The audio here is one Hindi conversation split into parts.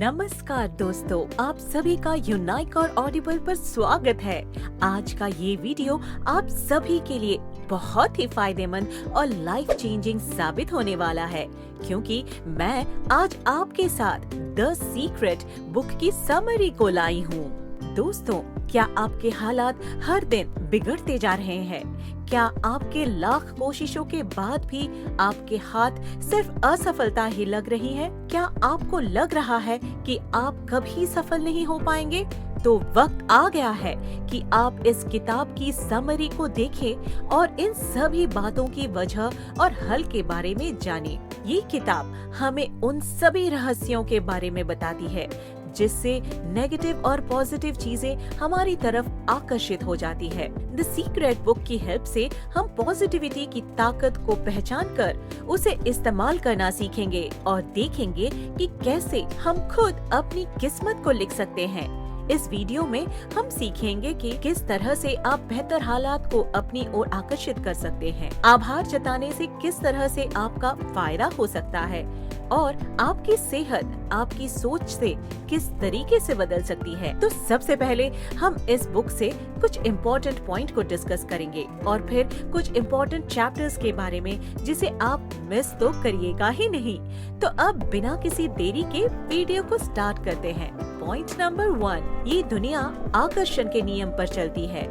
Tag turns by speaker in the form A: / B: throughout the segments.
A: नमस्कार दोस्तों, आप सभी का यूनाइक और ऑडिबल पर स्वागत है। आज का ये वीडियो आप सभी के लिए बहुत ही फायदेमंद और लाइफ चेंजिंग साबित होने वाला है, क्योंकि मैं आज आपके साथ द सीक्रेट बुक की समरी को लाई हूँ। दोस्तों, क्या आपके हालात हर दिन बिगड़ते जा रहे हैं? क्या आपके लाख कोशिशों के बाद भी आपके हाथ सिर्फ असफलता ही लग रही है? क्या आपको लग रहा है कि आप कभी सफल नहीं हो पाएंगे? तो वक्त आ गया है कि आप इस किताब की समरी को देखें और इन सभी बातों की वजह और हल के बारे में जानें। ये किताब हमें उन सभी रहस्यों के बारे में बताती है जिससे नेगेटिव और पॉजिटिव चीजें हमारी तरफ आकर्षित हो जाती है। द सीक्रेट बुक की हेल्प से हम पॉजिटिविटी की ताकत को पहचान कर उसे इस्तेमाल करना सीखेंगे और देखेंगे कि कैसे हम खुद अपनी किस्मत को लिख सकते हैं। इस वीडियो में हम सीखेंगे कि किस तरह से आप बेहतर हालात को अपनी ओर आकर्षित कर सकते हैं, आभार जताने से किस तरह से आपका फायदा हो सकता है और आपकी सेहत आपकी सोच से किस तरीके से बदल सकती है। तो सबसे पहले हम इस बुक से कुछ इम्पोर्टेंट पॉइंट को डिस्कस करेंगे और फिर कुछ इम्पोर्टेंट चैप्टर्स के बारे में जिसे आप मिस तो करिएगा ही नहीं। तो अब बिना किसी देरी के वीडियो को स्टार्ट करते हैं। पॉइंट नंबर 1, ये दुनिया आकर्षण के नियम पर चलती है।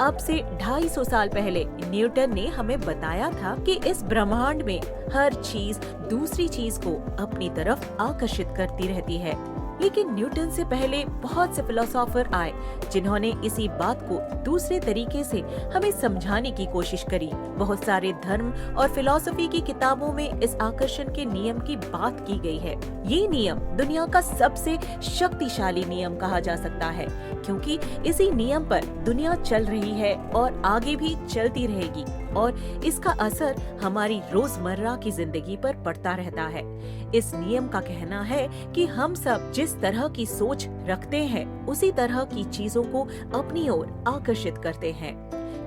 A: अब से 250 साल पहले न्यूटन ने हमें बताया था कि इस ब्रह्मांड में हर चीज दूसरी चीज को अपनी तरफ आकर्षित करती रहती है। लेकिन न्यूटन से पहले बहुत से फिलोसोफर आए जिन्होंने इसी बात को दूसरे तरीके से हमें समझाने की कोशिश करी। बहुत सारे धर्म और फिलॉसफी की किताबों में इस आकर्षण के नियम की बात की गई है। ये नियम दुनिया का सबसे शक्तिशाली नियम कहा जा सकता है, क्योंकि इसी नियम पर दुनिया चल रही है और आगे भी चलती रहेगी और इसका असर हमारी रोजमर्रा की जिंदगी पर पड़ता रहता है। इस नियम का कहना है कि हम सब जिस तरह की सोच रखते हैं उसी तरह की चीजों को अपनी ओर आकर्षित करते हैं।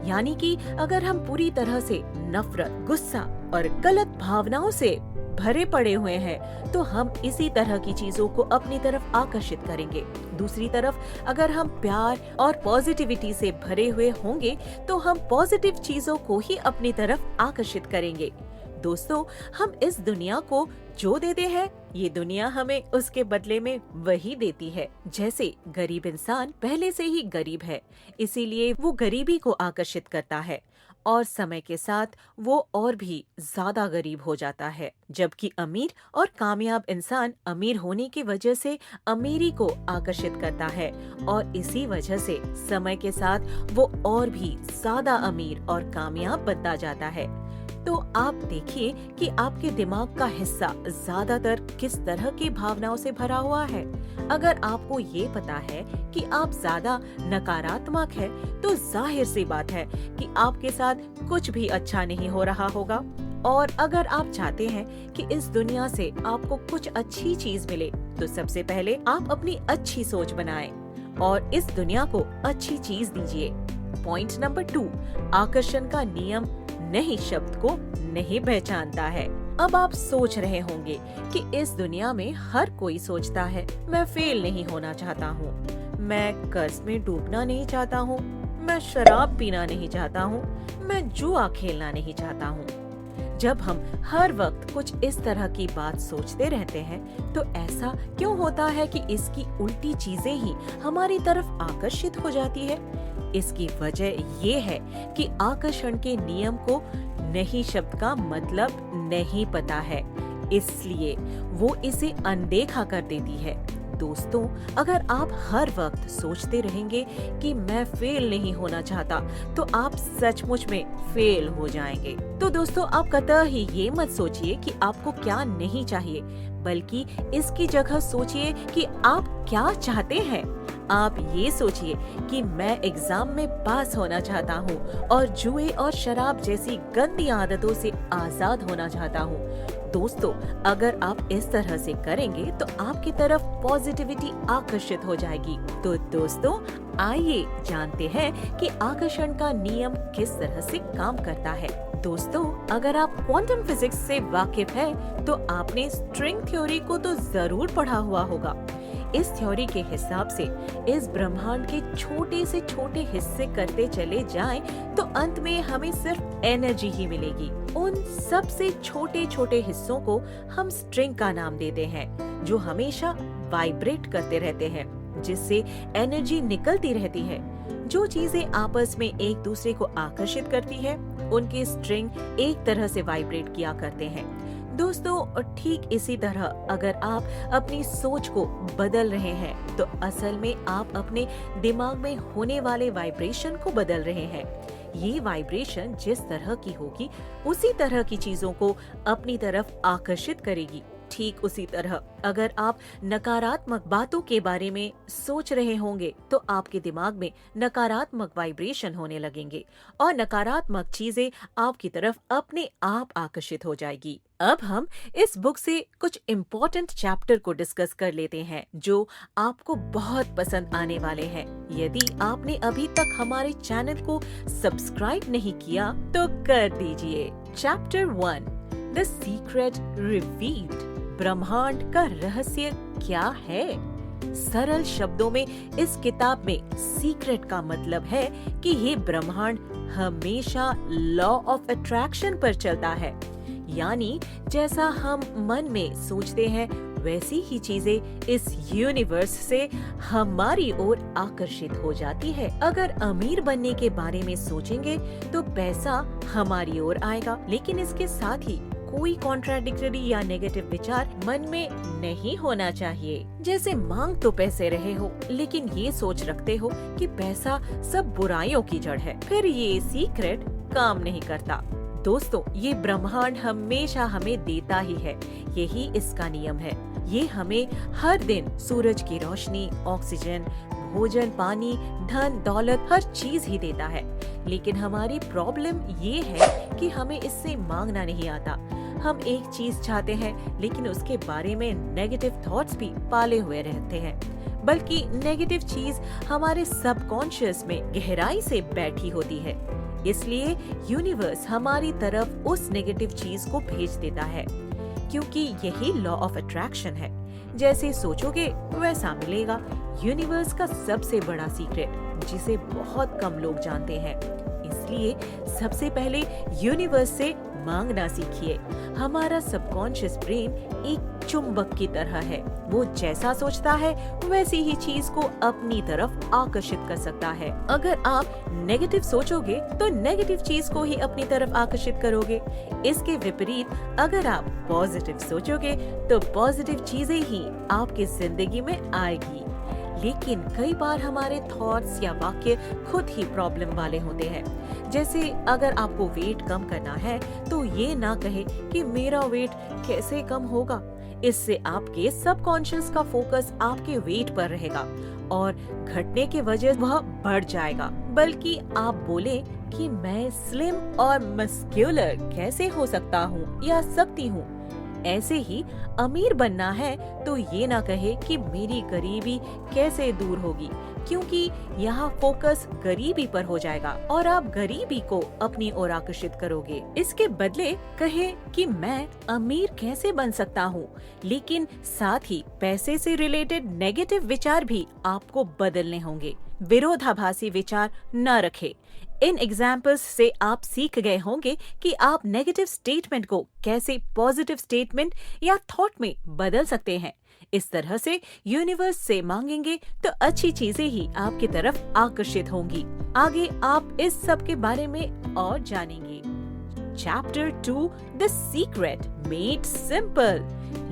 A: यानी कि अगर हम पूरी तरह से नफरत, गुस्सा और गलत भावनाओं से भरे पड़े हुए हैं तो हम इसी तरह की चीजों को अपनी तरफ आकर्षित करेंगे। दूसरी तरफ अगर हम प्यार और पॉजिटिविटी से भरे हुए होंगे तो हम पॉजिटिव चीजों को ही अपनी तरफ आकर्षित करेंगे। दोस्तों, हम इस दुनिया को जो देते हैं, ये दुनिया हमें उसके बदले में वही देती है। जैसे गरीब इंसान पहले से ही गरीब है, इसीलिए वो गरीबी को आकर्षित करता है और समय के साथ वो और भी ज्यादा गरीब हो जाता है। जबकि अमीर और कामयाब इंसान अमीर होने की वजह से अमीरी को आकर्षित करता है और इसी वजह से समय के साथ वो और भी ज्यादा अमीर और कामयाब बनता जाता है। तो आप देखिए कि आपके दिमाग का हिस्सा ज्यादातर किस तरह की भावनाओं से भरा हुआ है। अगर आपको ये पता है कि आप ज्यादा नकारात्मक है तो जाहिर सी बात है कि आपके साथ कुछ भी अच्छा नहीं हो रहा होगा। और अगर आप चाहते हैं कि इस दुनिया से आपको कुछ अच्छी चीज मिले तो सबसे पहले आप अपनी अच्छी सोच बनाएं और इस दुनिया को अच्छी चीज दीजिए। पॉइंट नंबर 2, आकर्षण का नियम नहीं शब्द को नहीं पहचानता है। अब आप सोच रहे होंगे कि इस दुनिया में हर कोई सोचता है, मैं फेल नहीं होना चाहता हूँ, मैं कर्ज में डूबना नहीं चाहता हूँ, मैं शराब पीना नहीं चाहता हूँ, मैं जुआ खेलना नहीं चाहता हूँ। जब हम हर वक्त कुछ इस तरह की बात सोचते रहते हैं तो ऐसा क्यों होता है कि इसकी उल्टी चीजें ही हमारी तरफ आकर्षित हो जाती है? इसकी वजह ये है कि आकर्षण के नियम को नहीं शब्द का मतलब नहीं पता है, इसलिए वो इसे अनदेखा कर देती है। दोस्तों, अगर आप हर वक्त सोचते रहेंगे कि मैं फेल नहीं होना चाहता तो आप सचमुच में फेल हो जाएंगे। तो दोस्तों, आप कतई ये मत सोचिए कि आपको क्या नहीं चाहिए, बल्कि इसकी जगह सोचिए कि आप क्या चाहते हैं। आप ये सोचिए कि मैं एग्जाम में पास होना चाहता हूँ और जुए और शराब जैसी गंदी आदतों से आजाद होना चाहता हूँ। दोस्तों, अगर आप इस तरह से करेंगे तो आपकी तरफ पॉजिटिविटी आकर्षित हो जाएगी। तो दोस्तों, आइए जानते हैं कि आकर्षण का नियम किस तरह से काम करता है। दोस्तों, अगर आप क्वांटम फिजिक्स से वाकिफ हैं, तो आपने स्ट्रिंग थ्योरी को तो जरूर पढ़ा हुआ होगा। इस थ्योरी के हिसाब से इस ब्रह्मांड के छोटे से छोटे हिस्से करते चले जाएं तो अंत में हमें सिर्फ एनर्जी ही मिलेगी। उन सबसे छोटे छोटे हिस्सों को हम स्ट्रिंग का नाम देते हैं, जो हमेशा वाइब्रेट करते रहते हैं, जिससे एनर्जी निकलती रहती है। जो चीजें आपस में एक दूसरे को आकर्षित करती है, उनके स्ट्रिंग एक तरह से वाइब्रेट किया करते हैं। दोस्तों, ठीक इसी तरह अगर आप अपनी सोच को बदल रहे हैं तो असल में आप अपने दिमाग में होने वाले वाइब्रेशन को बदल रहे हैं। ये वाइब्रेशन जिस तरह की होगी उसी तरह की चीजों को अपनी तरफ आकर्षित करेगी। ठीक उसी तरह अगर आप नकारात्मक बातों के बारे में सोच रहे होंगे तो आपके दिमाग में नकारात्मक वाइब्रेशन होने लगेंगे और नकारात्मक चीजें आपकी तरफ अपने आप आकर्षित हो जाएगी। अब हम इस बुक से कुछ इम्पोर्टेंट चैप्टर को डिस्कस कर लेते हैं जो आपको बहुत पसंद आने वाले हैं। यदि आपने अभी तक हमारे चैनल को सब्सक्राइब नहीं किया तो कर दीजिए। Chapter 1, the secret revealed. ब्रह्मांड का रहस्य क्या है? सरल शब्दों में इस किताब में सीक्रेट का मतलब है कि ये ब्रह्मांड हमेशा लॉ ऑफ अट्रैक्शन पर चलता है, यानी जैसा हम मन में सोचते हैं वैसी ही चीजें इस यूनिवर्स से हमारी ओर आकर्षित हो जाती है। अगर अमीर बनने के बारे में सोचेंगे तो पैसा हमारी ओर आएगा, लेकिन इसके साथ ही कोई कॉन्ट्राडिक्टरी या नेगेटिव विचार मन में नहीं होना चाहिए। जैसे मांग तो पैसे रहे हो, लेकिन ये सोच रखते हो कि पैसा सब बुराइयों की जड़ है, फिर ये सीक्रेट काम नहीं करता। दोस्तों, ये ब्रह्मांड हमेशा हमें देता ही है, यही इसका नियम है। ये हमें हर दिन सूरज की रोशनी, ऑक्सीजन, भोजन, पानी, धन, दौलत, हर चीज ही देता है। लेकिन हमारी प्रॉब्लम ये है कि हमें इससे मांगना नहीं आता। हम एक चीज चाहते हैं लेकिन उसके बारे में नेगेटिव थॉट्स भी पाले हुए रहते हैं, बल्कि नेगेटिव चीज हमारे सबकॉन्शियस में गहराई से बैठी होती है। इसलिए यूनिवर्स हमारी तरफ उस नेगेटिव चीज को भेज देता है, क्योंकि यही लॉ ऑफ अट्रैक्शन है। जैसे सोचोगे वैसा मिलेगा। यूनिवर्स का सबसे बड़ा सीक्रेट जिसे बहुत कम लोग जानते हैं। इसलिए सबसे पहले यूनिवर्स से मांगना सीखिए। हमारा सबकॉन्शियस ब्रेन एक चुंबक की तरह है, वो जैसा सोचता है वैसी ही चीज को अपनी तरफ आकर्षित कर सकता है। अगर आप नेगेटिव सोचोगे तो नेगेटिव चीज को ही अपनी तरफ आकर्षित करोगे। इसके विपरीत अगर आप पॉजिटिव सोचोगे तो पॉजिटिव चीजें ही आपकी जिंदगी में आएगी। लेकिन कई बार हमारे थॉट्स या वाक्य खुद ही प्रॉब्लम वाले होते हैं। जैसे अगर आपको वेट कम करना है तो ये ना कहे कि मेरा वेट कैसे कम होगा। इससे आपके सबकॉन्शियस का फोकस आपके वेट पर रहेगा और घटने के वजह वह बढ़ जाएगा। बल्कि आप बोले कि मैं स्लिम और मस्क्यूलर कैसे हो सकता हूँ या सकती हूँ। ऐसे ही अमीर बनना है तो ये ना कहे कि मेरी गरीबी कैसे दूर होगी, क्योंकि यहाँ फोकस गरीबी पर हो जाएगा और आप गरीबी को अपनी ओर आकर्षित करोगे। इसके बदले कहे कि मैं अमीर कैसे बन सकता हूँ, लेकिन साथ ही पैसे से रिलेटेड नेगेटिव विचार भी आपको बदलने होंगे। विरोधाभासी विचार न रखे। इन एग्जाम्पल्स से आप सीख गए होंगे कि आप नेगेटिव स्टेटमेंट को कैसे पॉजिटिव स्टेटमेंट या थॉट में बदल सकते हैं। इस तरह से यूनिवर्स से मांगेंगे तो अच्छी चीजें ही आपकी तरफ आकर्षित होंगी। आगे आप इस सब के बारे में और जानेंगे। Chapter 2, the secret made simple.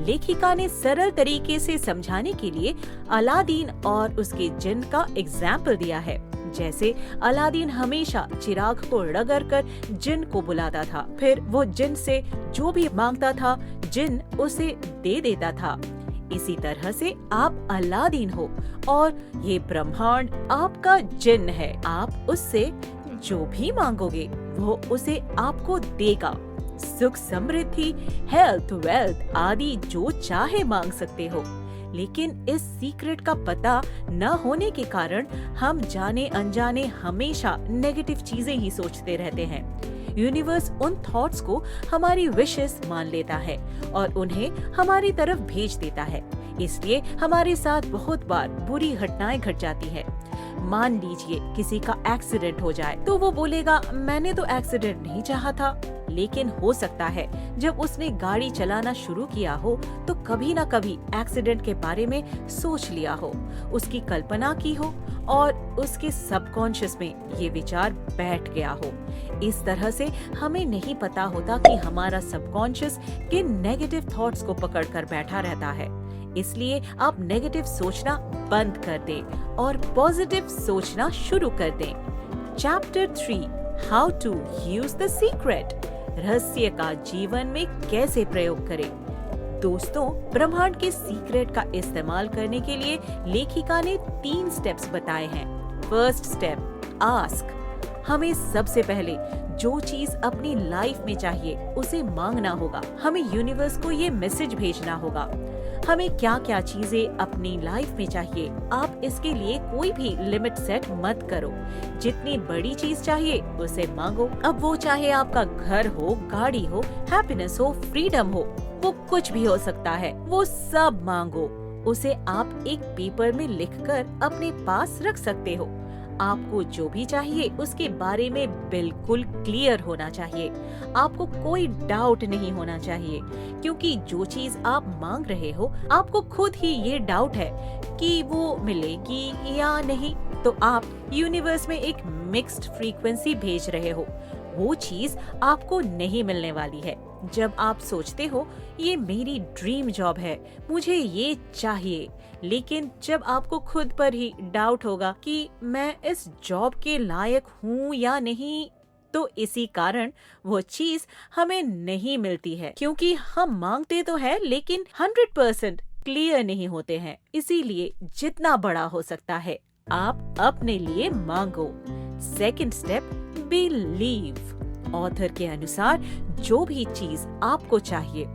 A: लेखिका ने सरल तरीके से समझाने के लिए अलादीन और उसके जिन का एग्जाम्पल दिया है। जैसे अलादीन हमेशा चिराग को रगड़ कर जिन को बुलाता था, फिर वो जिन से जो भी मांगता था जिन उसे दे देता था। इसी तरह से आप अलादीन हो और ये ब्रह्मांड आपका जिन है। आप उससे जो भी मांगोगे वो उसे आपको देगा। सुख, समृद्धि, हेल्थ, वेल्थ आदि जो चाहे मांग सकते हो। लेकिन इस सीक्रेट का पता न होने के कारण हम जाने अनजाने हमेशा नेगेटिव चीजें ही सोचते रहते हैं। यूनिवर्स उन थॉट्स को हमारी विशेस मान लेता है और उन्हें हमारी तरफ भेज देता है। इसलिए हमारे साथ बहुत बार बुरी घटनाएं घट जाती है। मान लीजिए किसी का एक्सीडेंट हो जाए तो वो बोलेगा मैंने तो एक्सीडेंट नहीं चाहा था, लेकिन हो सकता है जब उसने गाड़ी चलाना शुरू किया हो तो कभी ना कभी एक्सीडेंट के बारे में सोच लिया हो, उसकी कल्पना की हो और उसके सबकॉन्शियस में ये विचार बैठ गया हो। इस तरह से हमें नहीं पता होता कि हमारा सबकॉन्शियस किन नेगेटिव थॉट्स को पकड़कर बैठा रहता है। इसलिए आप नेगेटिव सोचना बंद कर दें और पॉजिटिव सोचना शुरू कर दें। Chapter 3 how to use the secret, रहस्य का जीवन में कैसे प्रयोग करें। दोस्तों, ब्रह्मांड के सीक्रेट का इस्तेमाल करने के लिए लेखिका ने 3 स्टेप्स बताए हैं। First step, ask. हमें सबसे पहले जो चीज अपनी लाइफ में चाहिए उसे मांगना होगा। हमें यूनिवर्स को ये मैसेज भेजना होगा हमें क्या क्या चीजें अपनी लाइफ में चाहिए। आप इसके लिए कोई भी लिमिट सेट मत करो। जितनी बड़ी चीज चाहिए उसे मांगो। अब वो चाहे आपका घर हो, गाड़ी हो, हैप्पीनेस हो, फ्रीडम हो, वो कुछ भी हो सकता है, वो सब मांगो। उसे आप एक पेपर में लिखकर अपने पास रख सकते हो। आपको जो भी चाहिए उसके बारे में बिल्कुल क्लियर होना चाहिए। आपको कोई डाउट नहीं होना चाहिए, क्योंकि जो चीज आप मांग रहे हो आपको खुद ही ये डाउट है कि वो मिलेगी या नहीं, तो आप यूनिवर्स में एक मिक्स्ड फ्रीक्वेंसी भेज रहे हो। वो चीज आपको नहीं मिलने वाली है। जब आप सोचते हो ये मेरी ड्रीम जॉब है, मुझे ये चाहिए, लेकिन जब आपको खुद पर ही डाउट होगा कि मैं इस जॉब के लायक हूँ या नहीं, तो इसी कारण वो चीज हमें नहीं मिलती है, क्योंकि हम मांगते तो है लेकिन 100% क्लियर नहीं होते हैं। इसीलिए जितना बड़ा हो सकता है आप अपने लिए मांगो। Second step, believe. ऑथर के अनुसार जो भी चीज आपको चाहिए,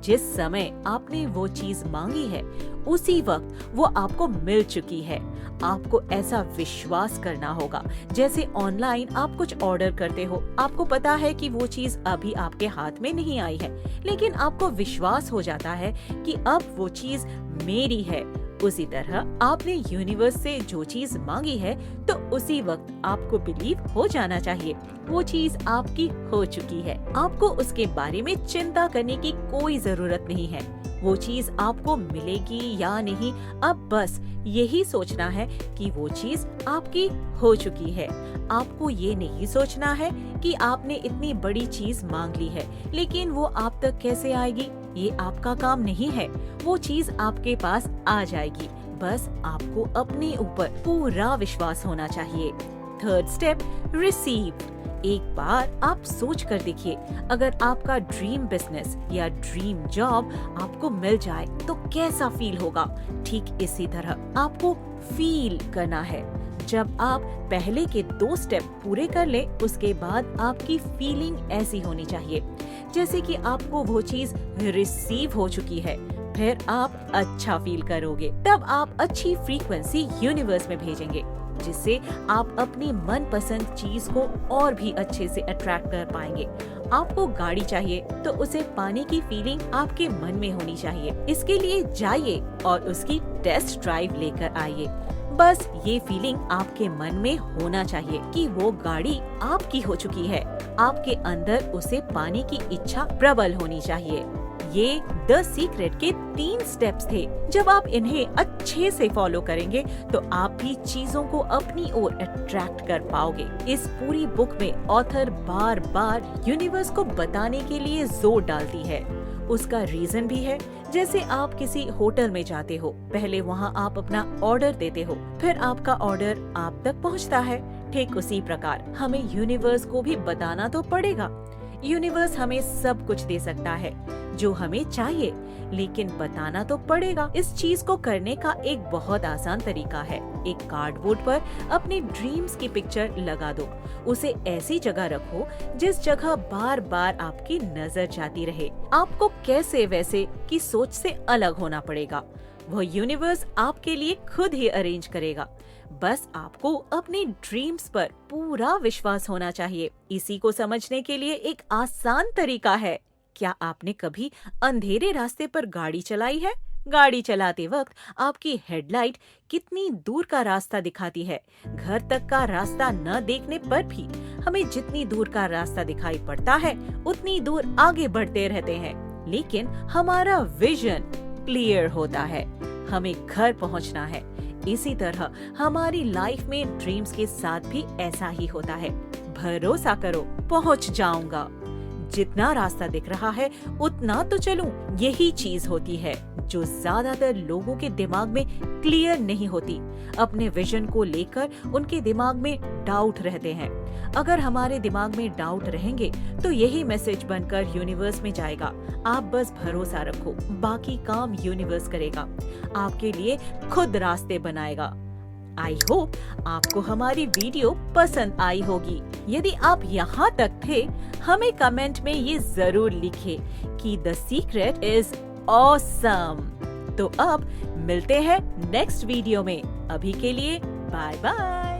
A: जिस समय आपने वो चीज मांगी है उसी वक्त वो आपको मिल चुकी है। आपको ऐसा विश्वास करना होगा जैसे ऑनलाइन आप कुछ ऑर्डर करते हो। आपको पता है कि वो चीज अभी आपके हाथ में नहीं आई है, लेकिन आपको विश्वास हो जाता है कि अब वो चीज मेरी है। उसी तरह आपने यूनिवर्स से जो चीज मांगी है तो उसी वक्त आपको बिलीव हो जाना चाहिए वो चीज आपकी हो चुकी है। आपको उसके बारे में चिंता करने की कोई जरूरत नहीं है। वो चीज आपको मिलेगी या नहीं, अब बस यही सोचना है कि वो चीज आपकी हो चुकी है। आपको ये नहीं सोचना है कि आपने इतनी बड़ी चीज मांग ली है लेकिन वो आप तक कैसे आएगी, ये आपका काम नहीं है। वो चीज आपके पास आ जाएगी, बस आपको अपने ऊपर पूरा विश्वास होना चाहिए। Third step, receive. एक बार आप सोच कर देखिए, अगर आपका ड्रीम बिजनेस या ड्रीम जॉब आपको मिल जाए तो कैसा फील होगा। ठीक इसी तरह आपको फील करना है। जब आप पहले के 2 स्टेप पूरे कर ले, उसके बाद आपकी फीलिंग ऐसी होनी चाहिए जैसे कि आपको वो चीज रिसीव हो चुकी है। फिर आप अच्छा फील करोगे, तब आप अच्छी फ्रीक्वेंसी यूनिवर्स में भेजेंगे, जिससे आप अपनी मनपसंद चीज को और भी अच्छे से अट्रैक्ट कर पाएंगे। आपको गाड़ी चाहिए तो उसे पाने की फीलिंग आपके मन में होनी चाहिए। इसके लिए जाइए और उसकी टेस्ट ड्राइव लेकर आइए। बस ये फीलिंग आपके मन में होना चाहिए कि वो गाड़ी आपकी हो चुकी है। आपके अंदर उसे पाने की इच्छा प्रबल होनी चाहिए। ये द सीक्रेट के 3 स्टेप्स थे। जब आप इन्हें अच्छे से फॉलो करेंगे तो आप भी चीजों को अपनी ओर अट्रैक्ट कर पाओगे। इस पूरी बुक में ऑथर बार बार यूनिवर्स को बताने के लिए जोर डालती है। उसका रीजन भी है। जैसे आप किसी होटल में जाते हो, पहले वहाँ आप अपना ऑर्डर देते हो, फिर आपका ऑर्डर आप तक पहुँचता है। ठीक उसी प्रकार हमें यूनिवर्स को भी बताना तो पड़ेगा। यूनिवर्स हमें सब कुछ दे सकता है जो हमें चाहिए, लेकिन बताना तो पड़ेगा। इस चीज को करने का एक बहुत आसान तरीका है। एक कार्डबोर्ड पर अपने ड्रीम्स की पिक्चर लगा दो। उसे ऐसी जगह रखो जिस जगह बार बार आपकी नजर जाती रहे। आपको कैसे वैसे की सोच से अलग होना पड़ेगा। वह यूनिवर्स आपके लिए खुद ही अरेंज करेगा। बस आपको अपने ड्रीम्स पर पूरा विश्वास होना चाहिए। इसी को समझने के लिए एक आसान तरीका है। क्या आपने कभी अंधेरे रास्ते पर गाड़ी चलाई है? गाड़ी चलाते वक्त आपकी हेडलाइट कितनी दूर का रास्ता दिखाती है। घर तक का रास्ता न देखने पर भी हमें जितनी दूर का रास्ता दिखाई पड़ता है उतनी दूर आगे बढ़ते रहते हैं, लेकिन हमारा विजन क्लियर होता है, हमें घर पहुंचना है। इसी तरह हमारी लाइफ में ड्रीम्स के साथ भी ऐसा ही होता है। भरोसा करो, पहुंच जाऊंगा। जितना रास्ता दिख रहा है उतना तो चलूं, यही चीज होती है जो ज्यादातर लोगों के दिमाग में क्लियर नहीं होती। अपने विजन को लेकर उनके दिमाग में डाउट रहते हैं। अगर हमारे दिमाग में डाउट रहेंगे तो यही मैसेज बनकर यूनिवर्स में जाएगा। आप बस भरोसा रखो, बाकी काम यूनिवर्स करेगा, आपके लिए खुद रास्ते बनाएगा। आई होप आपको हमारी वीडियो पसंद आई होगी। यदि आप यहाँ तक थे, हमें कमेंट में ये जरूर लिखें कि द सीक्रेट इज ऑसम। तो अब मिलते हैं नेक्स्ट वीडियो में। अभी के लिए बाय बाय।